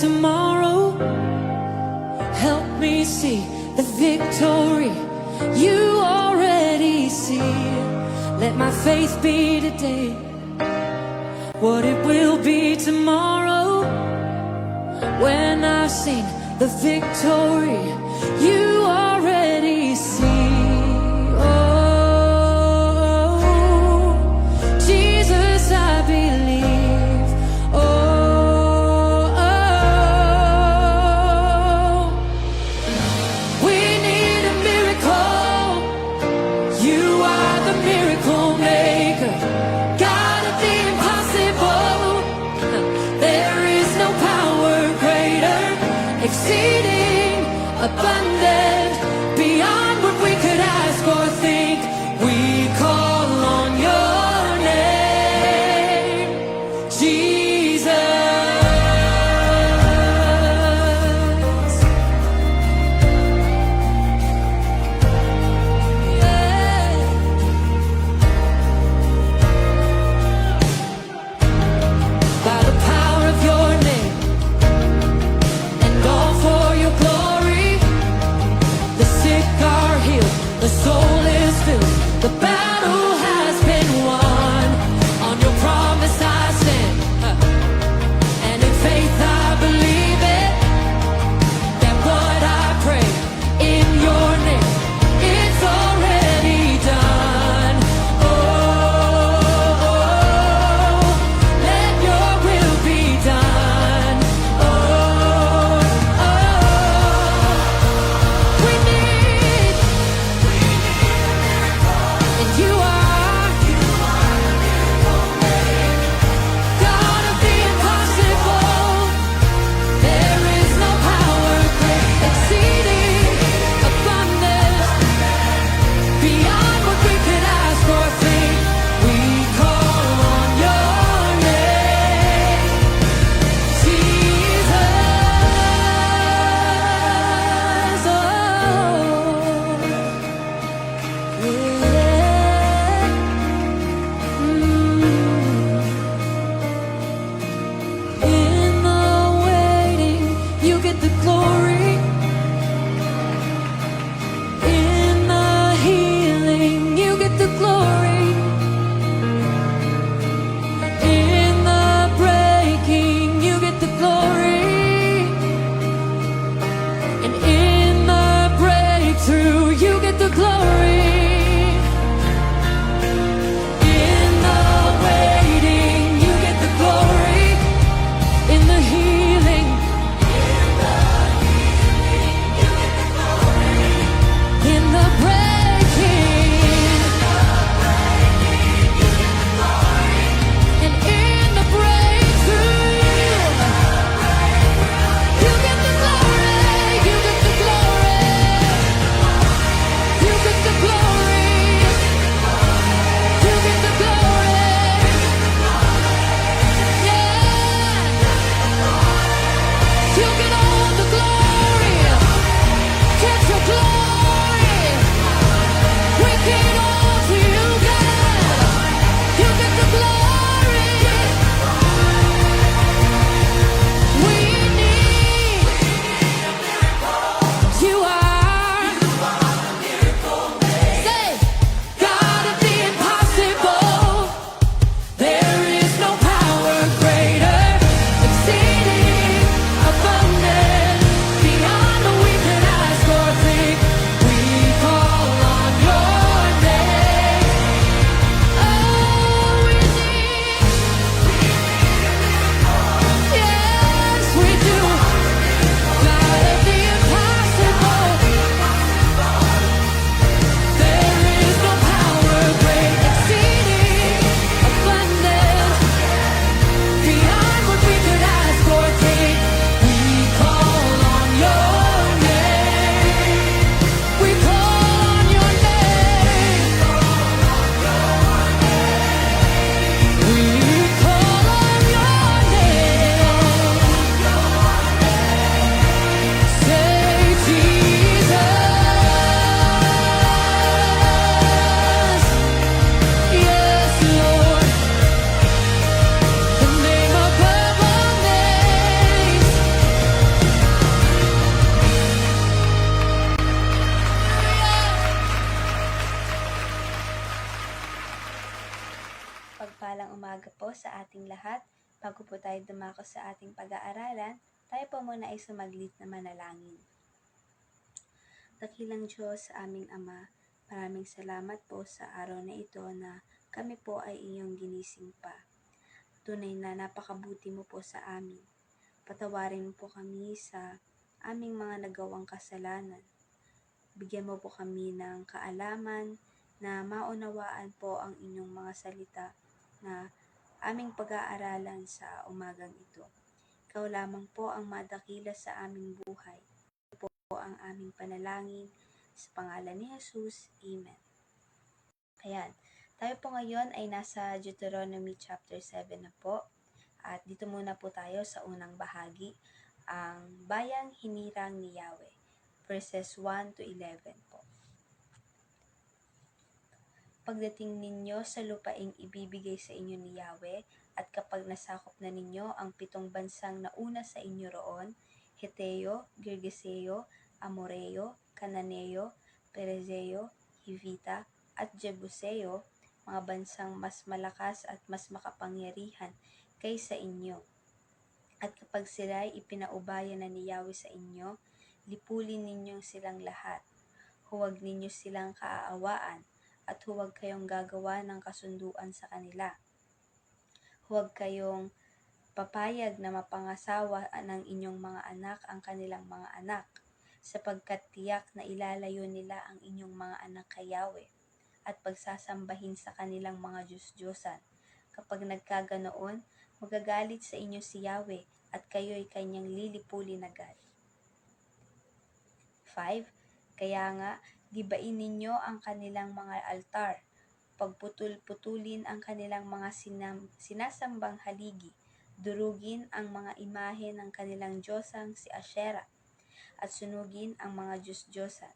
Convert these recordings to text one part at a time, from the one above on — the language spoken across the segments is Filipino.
tomorrow. Help me see the victory you already see. Let my faith be today what it will be tomorrow, when I've seen the victory you already see. Oh, Jesus, I believe. Oh, we need a miracle. You are the miracle maker, God of the impossible. There is no power greater, exceeding abundant, beyond what we could ask or think. We call on your name, Jesus. Yeah. By the power of your name, and all for your glory, po sa ating lahat. Bago po tayo dumako sa ating pag-aaralan, tayo po muna ay sumaglit na manalangin. Dakilang Diyos, aming Ama, maraming salamat po sa araw na ito na kami po ay iyong ginising pa. Tunay na napakabuti mo po sa amin. Patawarin mo po kami sa aming mga nagawang kasalanan. Bigyan mo po kami ng kaalaman na maunawaan po ang inyong mga salita na aming pag-aaralan sa umagang ito. Ikaw lamang po ang madakila sa aming buhay. Ito po ang aming panalangin sa pangalan ni Jesus. Amen. Ayan, tayo po ngayon ay nasa Deuteronomy chapter 7 na po. At dito muna po tayo sa unang bahagi, ang bayang hinirang ni Yahweh, verses 1 to 11 po. Pagdating ninyo sa lupaing ibibigay sa inyo ni Yahweh, at kapag nasakop na ninyo ang 7 bansang nauna sa inyo roon, Heteo, Girgeseo, Amoreo, Kananeo, Perezeo, Hivita, at Jebuseo, mga bansang mas malakas at mas makapangyarihan kaysa inyo. At kapag sila'y ipinaubaya na ni Yahweh sa inyo, lipulin ninyong silang lahat. Huwag ninyo silang kaaawaan, at huwag kayong gagawa ng kasunduan sa kanila. Huwag kayong papayag na mapangasawa ng inyong mga anak ang kanilang mga anak, sapagkat tiyak na ilalayo nila ang inyong mga anak kay Yahweh, at pagsasambahin sa kanilang mga Diyos-Diyosan. Kapag nagkaganoon, magagalit sa inyo si Yahweh, at kayo'y kanyang lilipulin agad. 5. Kaya nga, gibain ninyo ang kanilang mga altar, pagputol-putulin ang kanilang mga sinasambang haligi, durugin ang mga imahe ng kanilang Diyosang si Asherah, at sunugin ang mga Diyos-Diyosan.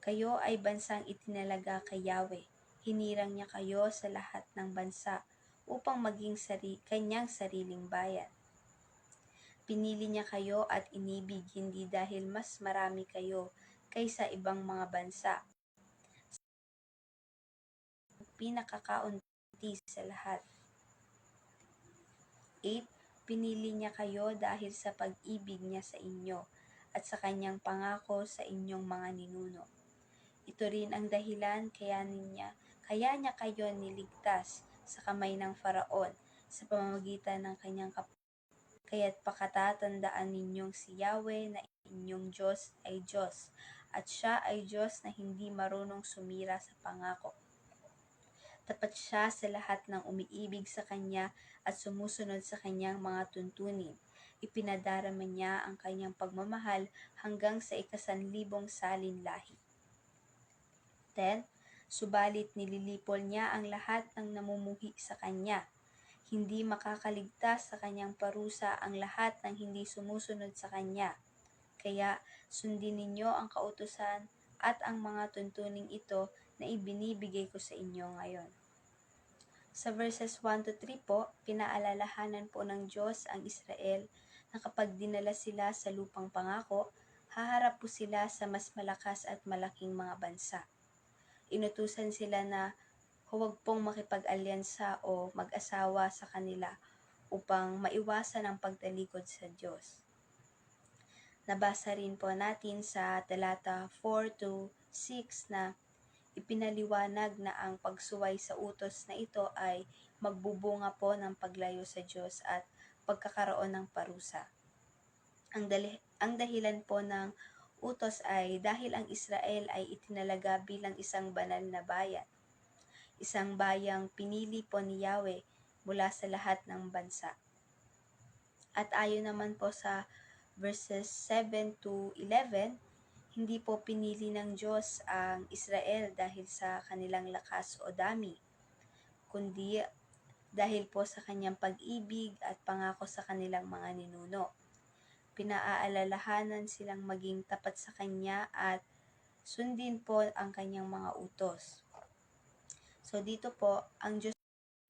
Kayo ay bansang itinalaga kay Yahweh. Hinirang niya kayo sa lahat ng bansa upang maging kanyang sariling bayan. Pinili niya kayo at inibig hindi dahil mas marami kayo kaysa ibang mga bansa. Pinakakaunti sa lahat. 8. Pinili niya kayo dahil sa pag-ibig niya sa inyo at sa kanyang pangako sa inyong mga ninuno. Ito rin ang dahilan kaya niya kayo niligtas sa kamay ng Faraon sa pamamagitan ng kanyang kaya't pakatatandaan ninyong si Yahweh na inyong Diyos ay Diyos, at siya ay Diyos na hindi marunong sumira sa pangako. Tapat siya sa lahat ng umiibig sa Kanya at sumusunod sa Kanyang mga tuntunin. Ipinadarama niya ang Kanyang pagmamahal hanggang sa 1,000 salin lahi. 10. Subalit nililipol niya ang lahat ng namumuhi sa Kanya. Hindi makakaligtas sa Kanyang parusa ang lahat ng hindi sumusunod sa Kanya. Kaya sundin ninyo ang kautusan at ang mga tuntuning ito na ibinibigay ko sa inyo ngayon. Sa verses 1 to 3 po, pinaalalahanan po ng Diyos ang Israel na kapag dinala sila sa lupang pangako, haharap po sila sa mas malakas at malaking mga bansa. Inutusan sila na huwag pong makipag-alyansa o mag-asawa sa kanila upang maiwasan ang pagtalikod sa Diyos. Nabasa rin po natin sa talata 4 to 6 na ipinaliwanag na ang pagsuway sa utos na ito ay magbubunga po ng paglayo sa Diyos at pagkakaroon ng parusa. Ang dahilan po ng utos ay dahil ang Israel ay itinalaga bilang isang banal na bayan. Isang bayang pinili po ni Yahweh mula sa lahat ng bansa. At ayon naman po sa verses 7 to 11, hindi po pinili ng Diyos ang Israel dahil sa kanilang lakas o dami, kundi dahil po sa kanyang pag-ibig at pangako sa kanilang mga ninuno. Pinaalalahanan silang maging tapat sa Kanya at sundin po ang kanyang mga utos. So dito po, ang Diyos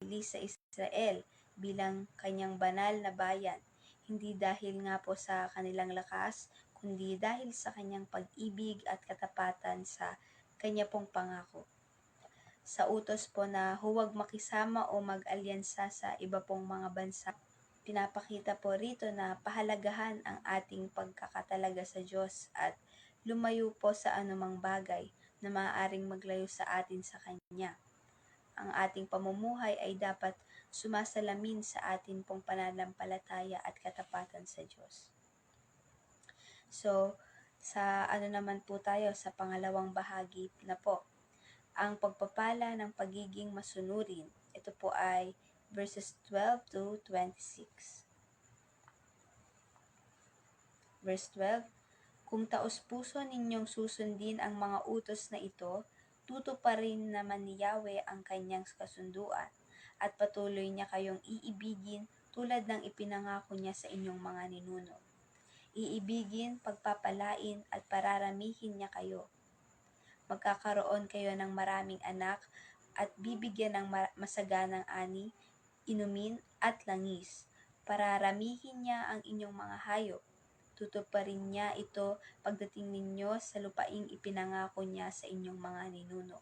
pinili sa Israel bilang kanyang banal na bayan, hindi dahil nga po sa kanilang lakas, kundi dahil sa kanyang pag-ibig at katapatan sa kanya pong pangako. sa utos po na huwag makisama o mag-alyansa sa iba pong mga bansa. Pinapakita po rito na pahalagahan ang ating pagkakatalaga sa Diyos at lumayo po sa anumang bagay na maaaring maglayo sa atin sa Kanya. Ang ating pamumuhay ay dapat sumasalamin sa atin pong pananampalataya at katapatan sa Diyos. So, sa naman po tayo sa pangalawang bahagi na po, ang pagpapala ng pagiging masunurin. Ito po ay verses 12 to 26. Verse 12, kung taos-puso ninyong susundin ang mga utos na ito, tutuparin naman ni Yahweh ang kanyang kasunduan, at patuloy niya kayong iibigin tulad ng ipinangako niya sa inyong mga ninuno. Iibigin, pagpapalain, at pararamihin niya kayo. Magkakaroon kayo ng maraming anak at bibigyan ng masaganang ani, inumin at langis. Pararamihin niya ang inyong mga hayop. Tutuparin niya ito pagdating ninyo sa lupaing ipinangako niya sa inyong mga ninuno.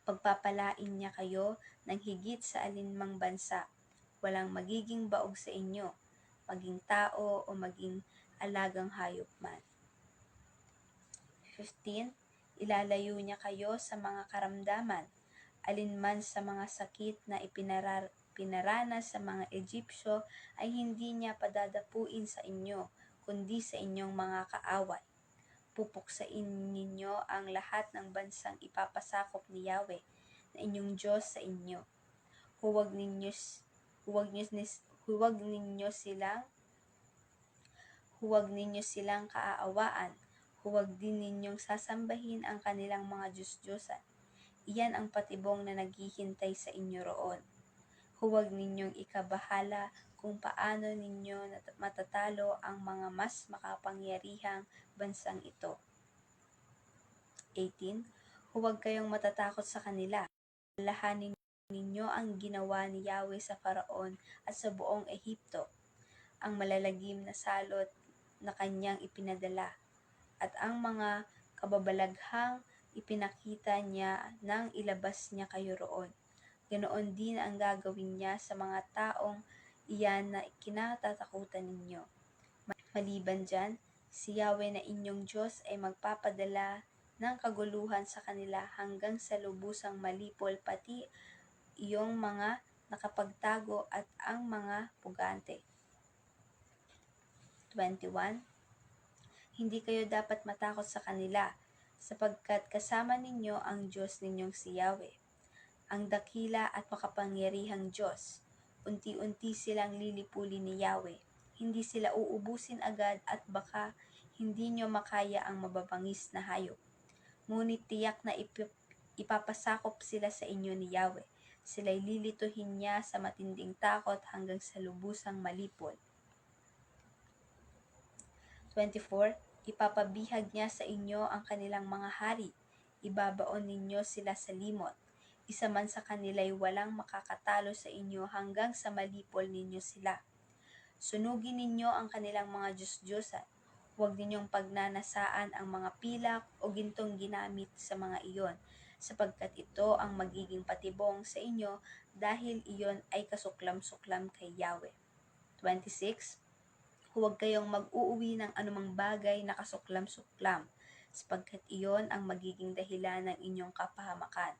Pagpapalain niya kayo ng higit sa alinmang bansa. Walang magiging baog sa inyo, maging tao o maging alagang hayop man. 15. Ilalayo niya kayo sa mga karamdaman, alinman sa mga sakit na pinaranas sa mga Egyptyo ay hindi niya padadapuin sa inyo, kundi sa inyong mga kaaway. Pupuksain ninyo ang lahat ng bansang ipapasakop ni Yahweh na inyong Diyos sa inyo. Huwag ninyo silang kaaawaan. Huwag din ninyong sasambahin ang kanilang mga Diyos-Diyosan. Iyan ang patibong na naghihintay sa inyo roon. Huwag ninyong ikabahala kung paano ninyo matatalo ang mga mas makapangyarihang bansang ito. 18. Huwag kayong matatakot sa kanila. Alalahanin ninyo ang ginawa ni Yahweh sa Faraon at sa buong Ehipto, ang malalagim na salot na kanyang ipinadala, at ang mga kababalaghang ipinakita niya nang ilabas niya kayo roon. Ganoon din ang gagawin niya sa mga taong iyan na kinatatakutan ninyo. Maliban dyan, si Yahweh na inyong Diyos ay magpapadala ng kaguluhan sa kanila hanggang sa lubusang malipol pati iyong mga nakapagtago at ang mga pugante. 21. Hindi kayo dapat matakot sa kanila, sapagkat kasama ninyo ang Diyos ninyong si Yahweh, ang dakila at makapangyarihang Diyos. Unti-unti silang lilipulin ni Yahweh. Hindi sila uubusin agad at baka hindi nyo makaya ang mababangis na hayop. Ngunit tiyak na ipapasakop sila sa inyo ni Yahweh. Sila'y lilituhin niya sa matinding takot hanggang sa lubusang malipol. 24. Ipapabihag niya sa inyo ang kanilang mga hari. Ibabaon ninyo sila sa limot. Isa man sa kanila'y walang makakatalo sa inyo hanggang sa malipol ninyo sila. Sunugin ninyo ang kanilang mga Diyos-Diyosan. Huwag ninyong pagnanasaan ang mga pilak o gintong ginamit sa mga iyon, sapagkat ito ang magiging patibong sa inyo dahil iyon ay kasuklam-suklam kay Yahweh. 26. Huwag kayong mag-uuwi ng anumang bagay na kasuklam-suklam, sapagkat iyon ang magiging dahilan ng inyong kapahamakan.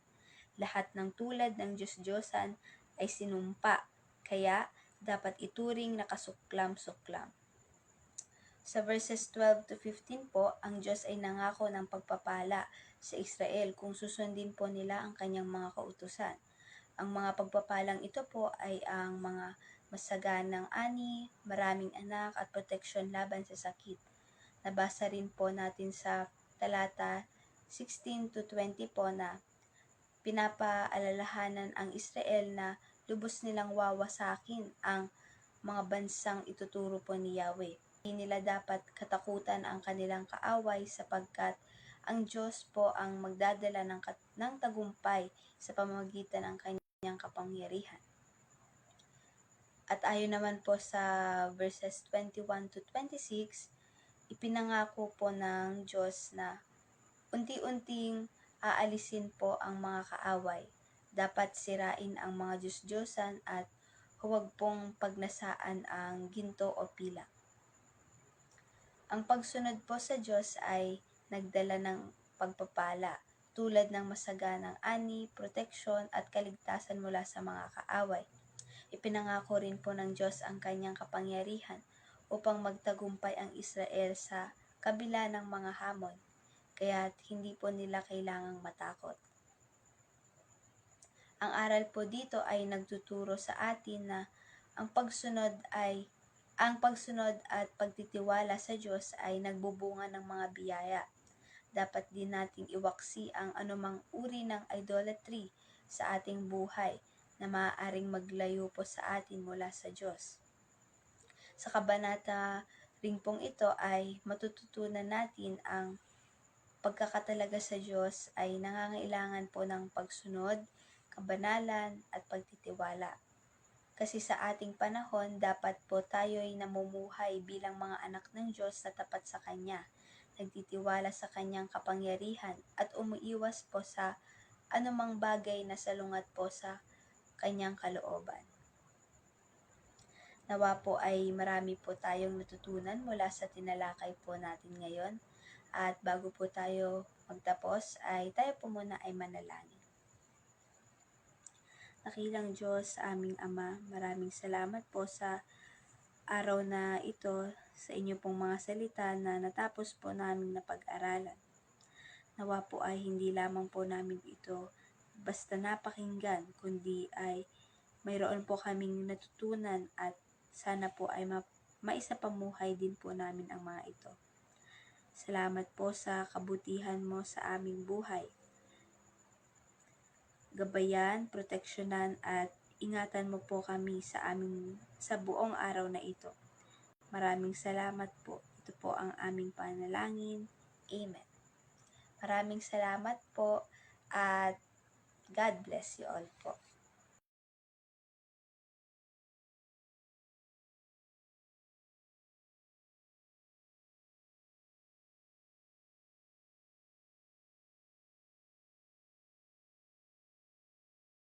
Lahat ng tulad ng Diyos-Diyosan ay sinumpa, kaya dapat ituring na kasuklam-suklam. Sa verses 12 to 15 po, ang Diyos ay nangako ng pagpapala sa Israel kung susundin po nila ang kanyang mga kautusan. Ang mga pagpapalang ito po ay ang mga masaganang ani, maraming anak at proteksyon laban sa sakit. Nabasa rin po natin sa talata 16 to 20 po na pinapaalalahanan ang Israel na lubos nilang wawasakin ang mga bansang ituturo po ni Yahweh. Hindi nila dapat katakutan ang kanilang kaaway sapagkat ang Diyos po ang magdadala ng tagumpay sa pamamagitan ng kanyang kapangyarihan. At ayon naman po sa verses 21 to 26, ipinangako po ng Diyos na unti-unting Aalisin po ang mga kaaway. Dapat sirain ang mga Diyos-Diyosan at huwag pong pagnasaan ang ginto o pilak. Ang pagsunod po sa Diyos ay nagdala ng pagpapala, tulad ng masaganang ani, proteksyon at kaligtasan mula sa mga kaaway. Ipinangako rin po ng Diyos ang kanyang kapangyarihan upang magtagumpay ang Israel sa kabila ng mga hamon, kaya't hindi po nila kailangang matakot. Ang aral po dito ay nagtuturo sa atin na ang pagsunod at pagtitiwala sa Diyos ay nagbubunga ng mga biyaya. Dapat din nating iwaksi ang anumang uri ng idolatry sa ating buhay na maaaring maglayo po sa atin mula sa Diyos. Sa kabanata ring pong ito ay matututunan natin ang pagkakatalaga sa Diyos ay nangangailangan po ng pagsunod, kabanalan at pagtitiwala. Kasi sa ating panahon, dapat po tayo'y namumuhay bilang mga anak ng Diyos na tapat sa Kanya, nagtitiwala sa Kanyang kapangyarihan at umiiwas po sa anumang bagay na salungat po sa Kanyang kalooban. Nawa po ay marami po tayong natutunan mula sa tinalakay po natin ngayon. At bago po tayo magtapos ay tayo po muna ay manalangin. Dakilang Diyos, aming Ama, maraming salamat po sa araw na ito, sa inyo pong mga salita na natapos po namin na pag-aralan. Nawa po ay hindi lamang po namin ito basta napakinggan, kundi ay mayroon po kaming natutunan at sana po ay maisapamuhay din po namin ang mga ito. Salamat po sa kabutihan mo sa aming buhay. Gabayan, proteksyonan at ingatan mo po kami sa buong araw na ito. Maraming salamat po. Ito po ang aming panalangin. Amen. Maraming salamat po at God bless you all po.